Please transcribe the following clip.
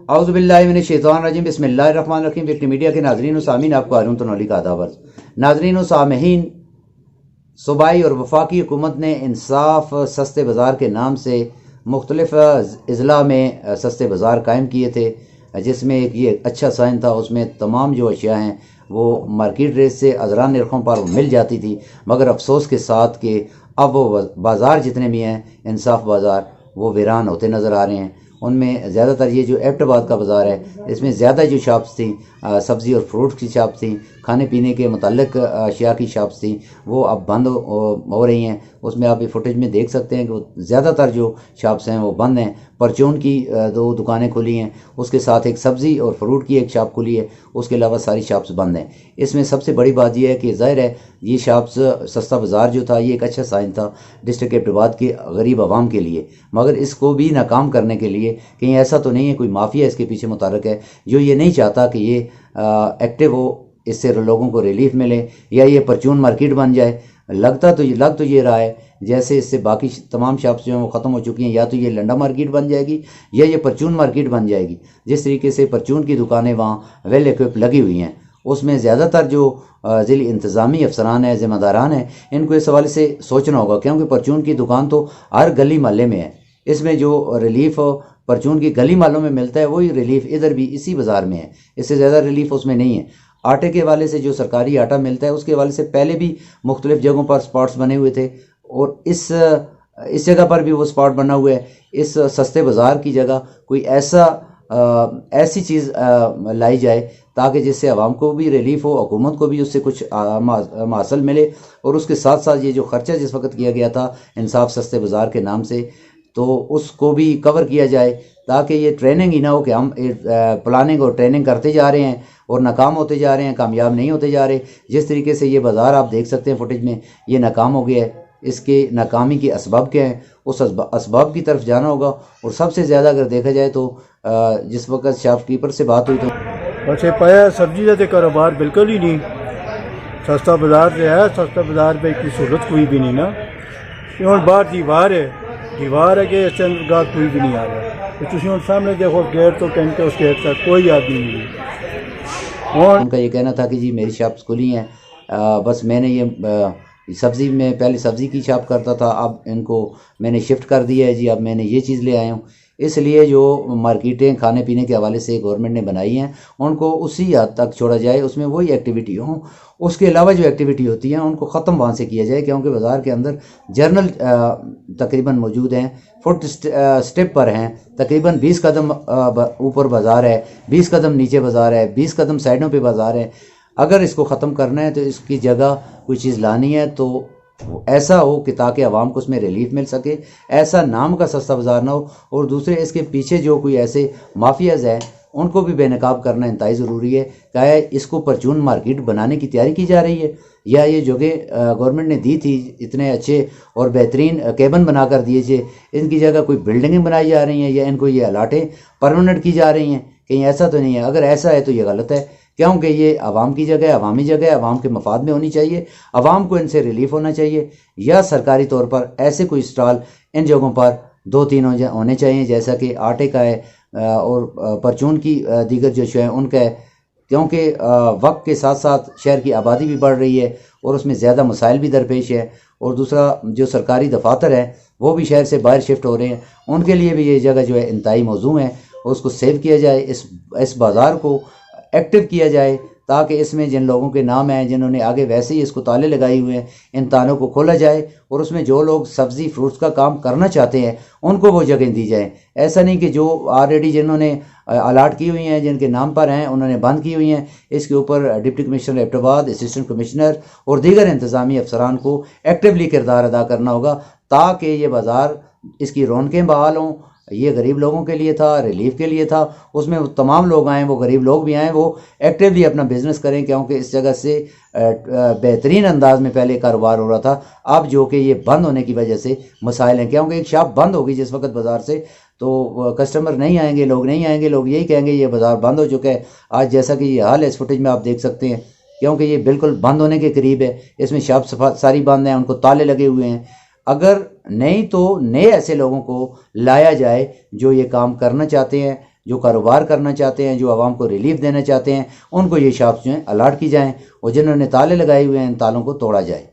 औज़ुबिल्लाहिमिनश्शैतानिर्रजीम बिस्मिल्लाहिर्रहमानिर्रहीम। Victory media के नाज़रीन और सामीन, आपको हारून तनौली का आदाब। नाज़रीन और सामहीन, सूबाई और वफाकी हुकूमत ने इंसाफ सस्ते बाज़ार के नाम से मुख्तलिफ अज़ला में सस्ते बाज़ार कायम किए थे, जिसमें एक ये अच्छा साइन था। उसमें तमाम जो अशिया हैं वो मार्केट रेट से अज़ला नरखों पर मिल जाती थी, मगर अफसोस के साथ कि अब वो बाज़ार जितने भी हैं इंसाफ बाज़ार वो वीरान होते नज़र आ रहे हैं। उनमें ज़्यादातर ये जो एबटाबाद का बाज़ार है, इसमें ज़्यादा जो शॉप्स थी सब्ज़ी और फ्रूट की शॉप्स थी, खाने पीने के मुताल्लिक़ अशिया की शॉप्स थी, वो अब बंद हो रही हैं। उसमें आप ये फुटेज में देख सकते हैं कि ज़्यादातर जो शॉप्स हैं वो बंद हैं। परचून की 2 दुकानें खुली हैं, उसके साथ एक सब्ज़ी और फ्रूट की एक शॉप खुली है, उसके अलावा सारी शॉप्स बंद हैं। इसमें सबसे बड़ी बात यह है कि ज़ाहिर है ये शॉप्स सस्ता बाज़ार जो था ये एक अच्छा साइन था डिस्ट्रिक्ट एबटाबाद के गरीब आवाम के लिए, मगर इसको भी नाकाम करने के लिए कहीं ऐसा तो नहीं है कोई माफिया इसके पीछे मुतारक है जो ये नहीं चाहता कि ये एक्टिव हो, इससे लोगों को रिलीफ मिले या ये परचून मार्केट बन जाए। लग तो ये रहा है जैसे इससे बाकी तमाम शॉप्स जो हैं वो ख़त्म हो चुकी हैं, या तो ये लंडा मार्केट बन जाएगी या ये परचून मार्केट बन जाएगी। जिस तरीके से परचून की दुकानें वहाँ वेल इक्विप लगी हुई हैं, उसमें ज़्यादातर जो ज़िली इंतज़ामी अफसरान हैं, ज़िम्मेदारान हैं, इनको इस हवाले से सोचना होगा, क्योंकि परचून की दुकान तो हर गली मोहल्ले में है। इसमें जो रिलीफ परचून की गली मोहल्लों में मिलता है वही रिलीफ इधर भी इसी बाज़ार में है, इससे ज़्यादा रिलीफ उसमें नहीं है। आटे के हवाले से जो सरकारी आटा मिलता है उसके हवाले से पहले भी मुख्तलिफ जगहों पर स्पॉट्स बने हुए थे, और इस जगह पर भी वो स्पॉट बना हुआ है। इस सस्ते बाज़ार की जगह कोई ऐसी चीज़ लाई जाए ताकि जिससे आवाम को भी रिलीफ हो, हुकूमत को भी उससे कुछ हासिल मिले, और उसके साथ साथ ये जो ख़र्चा जिस वक्त किया गया था इंसाफ सस्ते बाज़ार के नाम से, तो उसको भी कवर किया जाए, ताकि ये ट्रेनिंग ही ना हो कि हम प्लानिंग और ट्रेनिंग करते जा रहे हैं और नाकाम होते जा रहे हैं, कामयाब नहीं होते जा रहे। जिस तरीके से ये बाज़ार आप देख सकते हैं फुटेज में, ये नाकाम हो गया है। इसके नाकामी के असबाब क्या हैं, उस असबाब की तरफ जाना होगा। और सबसे ज़्यादा अगर देखा जाए तो जिस वक्त शॉपकीपर से बात हुई तो अच्छा पाया सब्जी का कारोबार बिल्कुल ही नहीं, सस्ता बाज़ार से है, सस्ता बाज़ार पे की सहूलत कोई भी नहीं ना। हूँ बाहर दीवार है कि इस अंदर गाहक कोई भी नहीं आ रहा, तो तुम सामने देखो गेट तो टेंट उस गेट तक कोई आदमी नहीं। और उनका ये कहना था कि जी मेरी शॉप्स खुली हैं, बस मैंने ये सब्ज़ी में पहले सब्ज़ी की शॉप करता था, अब इनको मैंने शिफ्ट कर दिया है जी, अब मैंने ये चीज़ ले आया हूँ। इसलिए जो मार्केटें खाने पीने के हवाले से गवर्नमेंट ने बनाई हैं उनको उसी हद तक छोड़ा जाए, उसमें वही एक्टिविटी हो, उसके अलावा जो एक्टिविटी होती हैं उनको ख़त्म वहाँ से किया जाए। क्योंकि बाज़ार के अंदर जर्नल तकरीबन मौजूद हैं, फुट स्टेप पर हैं, तकरीबन 20 कदम ऊपर बाज़ार है, 20 कदम नीचे बाज़ार है, 20 कदम साइडों पे बाज़ार है। अगर इसको ख़त्म करना है तो इसकी जगह कोई चीज़ लानी है तो ऐसा हो कि ताकि आवाम को उसमें रिलीफ मिल सके, ऐसा नाम का सस्ता बाज़ार ना हो। और दूसरे इसके पीछे जो कोई ऐसे माफियाज हैं उनको भी बेनकाब करना इंतहाई ज़रूरी है। क्या है इसको परचून मार्केट बनाने की तैयारी की जा रही है, या ये जगह गवर्नमेंट ने दी थी इतने अच्छे और बेहतरीन केबन बना कर दिए थे, इनकी जगह कोई बिल्डिंगें बनाई जा रही हैं या इनको ये अलाटें परमानेंट की जा रही हैं? कहीं ऐसा तो नहीं है? अगर ऐसा है तो ये गलत है, क्योंकि ये आवाम की जगह है, अवामी जगह है, आवाम के मफाद में होनी चाहिए, आवाम को इनसे रिलीफ होना चाहिए। या सरकारी तौर पर ऐसे कोई स्टॉल इन जगहों पर 2-3 होने चाहिए, जैसा कि आटे का है और परचून की दीगर जो है उनका है। क्योंकि वक्त के साथ साथ शहर की आबादी भी बढ़ रही है और उसमें ज़्यादा मसाइल भी दरपेश है, और दूसरा जो सरकारी दफातर है वो भी शहर से बाहर शिफ्ट हो रहे हैं, उनके लिए भी ये जगह जो है इंतहाई मौजू है, उसको सेव किया जाए, इस बाज़ार को एक्टिव किया जाए, ताकि इसमें जिन लोगों के नाम हैं जिन्होंने आगे वैसे ही इसको ताले लगाए हुए हैं, इन तालों को खोला जाए और उसमें जो लोग सब्ज़ी फ्रूट्स का काम करना चाहते हैं उनको वो जगह दी जाए। ऐसा नहीं कि जो ऑलरेडी जिन्होंने अलाट की हुई हैं, जिनके नाम पर हैं, उन्होंने बंद की हुई हैं। इसके ऊपर deputy commissioner Abbottabad, assistant commissioner और दीगर इंतज़ामी अफसरान को एक्टिवली किरदार अदा करना होगा, ताकि ये बाज़ार इसकी रौनकें बहाल हों। ये गरीब लोगों के लिए था, रिलीफ के लिए था, उसमें वो तमाम लोग आएँ, वो गरीब लोग भी आएँ, वो एक्टिवली अपना बिज़नेस करें, क्योंकि इस जगह से बेहतरीन अंदाज में पहले कारोबार हो रहा था, अब जो कि ये बंद होने की वजह से मसाइल हैं। क्योंकि एक शॉप बंद होगी जिस वक्त बाज़ार से, तो कस्टमर नहीं आएंगे, लोग नहीं आएंगे, लोग यही कहेंगे ये बाज़ार बंद हो चुका है। आज जैसा कि ये हाल है इस फुटेज में आप देख सकते हैं, क्योंकि ये बिल्कुल बंद होने के करीब है, इसमें शॉप सारी बंद हैं, उनको ताले लगे हुए हैं। अगर नहीं तो नए ऐसे लोगों को लाया जाए जो ये काम करना चाहते हैं, जो कारोबार करना चाहते हैं, जो आवाम को रिलीफ देना चाहते हैं, उनको ये शॉप्स जो हैं अलाट की जाएँ और जिन्होंने ताले लगाए हुए हैं इन तालों को तोड़ा जाए।